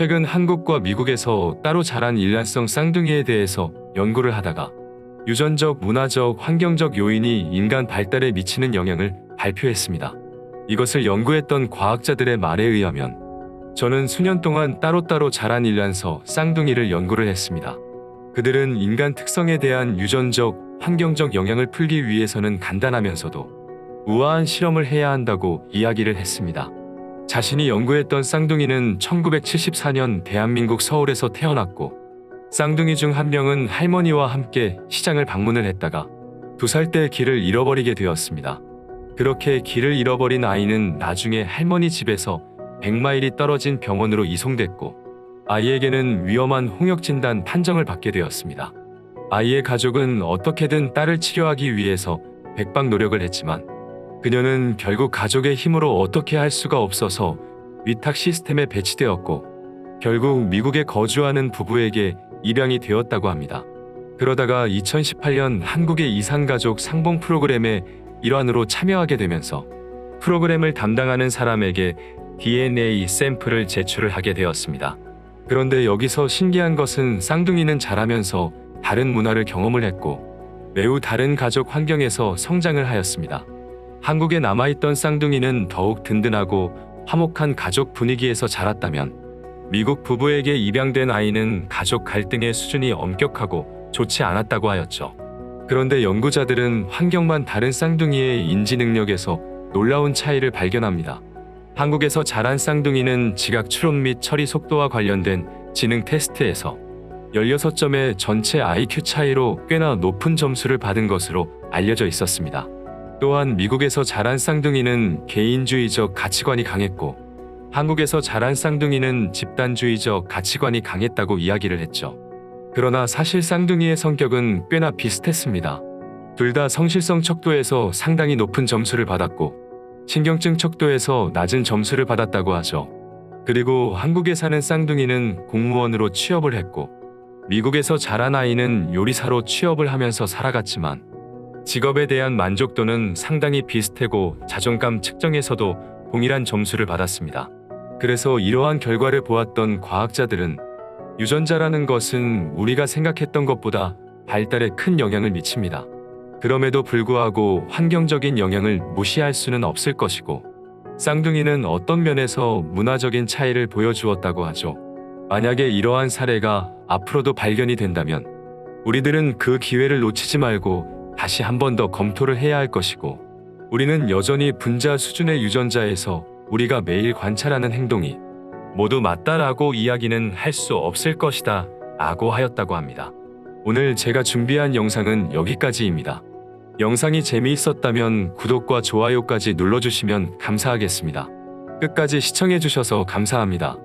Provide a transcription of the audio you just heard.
최근 한국과 미국에서 따로 자란 일란성 쌍둥이에 대해서 연구를 하다가 유전적, 문화적, 환경적 요인이 인간 발달에 미치는 영향을 발표했습니다. 이것을 연구했던 과학자들의 말에 의하면 저는 수년 동안 따로따로 자란 일란서 쌍둥이를 연구를 했습니다. 그들은 인간 특성에 대한 유전적, 환경적 영향을 풀기 위해서는 간단하면서도 우아한 실험을 해야 한다고 이야기를 했습니다. 자신이 연구했던 쌍둥이는 1974년 대한민국 서울에서 태어났고 쌍둥이 중 한 명은 할머니와 함께 시장을 방문을 했다가 2살 때 길을 잃어버리게 되었습니다. 그렇게 길을 잃어버린 아이는 나중에 할머니 집에서 100마일이 떨어진 병원으로 이송됐고 아이에게는 위험한 홍역 진단 판정을 받게 되었습니다. 아이의 가족은 어떻게든 딸을 치료하기 위해서 백방 노력을 했지만 그녀는 결국 가족의 힘으로 어떻게 할 수가 없어서 위탁 시스템에 배치되었고 결국 미국에 거주하는 부부에게 입양이 되었다고 합니다. 그러다가 2018년 한국의 이산가족 상봉 프로그램의 일환으로 참여하게 되면서 프로그램을 담당하는 사람에게 DNA 샘플을 제출을 하게 되었습니다. 그런데 여기서 신기한 것은 쌍둥이는 자라면서 다른 문화를 경험을 했고 매우 다른 가족 환경에서 성장을 하였습니다. 한국에 남아있던 쌍둥이는 더욱 든든하고 화목한 가족 분위기에서 자랐다면 미국 부부에게 입양된 아이는 가족 갈등의 수준이 엄격하고 좋지 않았다고 하였죠. 그런데 연구자들은 환경만 다른 쌍둥이의 인지 능력에서 놀라운 차이를 발견합니다. 한국에서 자란 쌍둥이는 지각 추론 및 처리 속도와 관련된 지능 테스트에서 16점의 전체 IQ 차이로 꽤나 높은 점수를 받은 것으로 알려져 있었습니다. 또한 미국에서 자란 쌍둥이는 개인주의적 가치관이 강했고 한국에서 자란 쌍둥이는 집단주의적 가치관이 강했다고 이야기를 했죠. 그러나 사실 쌍둥이의 성격은 꽤나 비슷했습니다. 둘 다 성실성 척도에서 상당히 높은 점수를 받았고 신경증 척도에서 낮은 점수를 받았다고 하죠. 그리고 한국에 사는 쌍둥이는 공무원으로 취업을 했고 미국에서 자란 아이는 요리사로 취업을 하면서 살아갔지만 직업에 대한 만족도는 상당히 비슷하고 자존감 측정에서도 동일한 점수를 받았습니다. 그래서 이러한 결과를 보았던 과학자들은 유전자라는 것은 우리가 생각했던 것보다 발달에 큰 영향을 미칩니다. 그럼에도 불구하고 환경적인 영향을 무시할 수는 없을 것이고 쌍둥이는 어떤 면에서 문화적인 차이를 보여주었다고 하죠. 만약에 이러한 사례가 앞으로도 발견이 된다면 우리들은 그 기회를 놓치지 말고 다시 한 번 더 검토를 해야 할 것이고 우리는 여전히 분자 수준의 유전자에서 우리가 매일 관찰하는 행동이 모두 맞다라고 이야기는 할 수 없을 것이다 라고 하였다고 합니다. 오늘 제가 준비한 영상은 여기까지입니다. 영상이 재미있었다면 구독과 좋아요까지 눌러주시면 감사하겠습니다. 끝까지 시청해주셔서 감사합니다.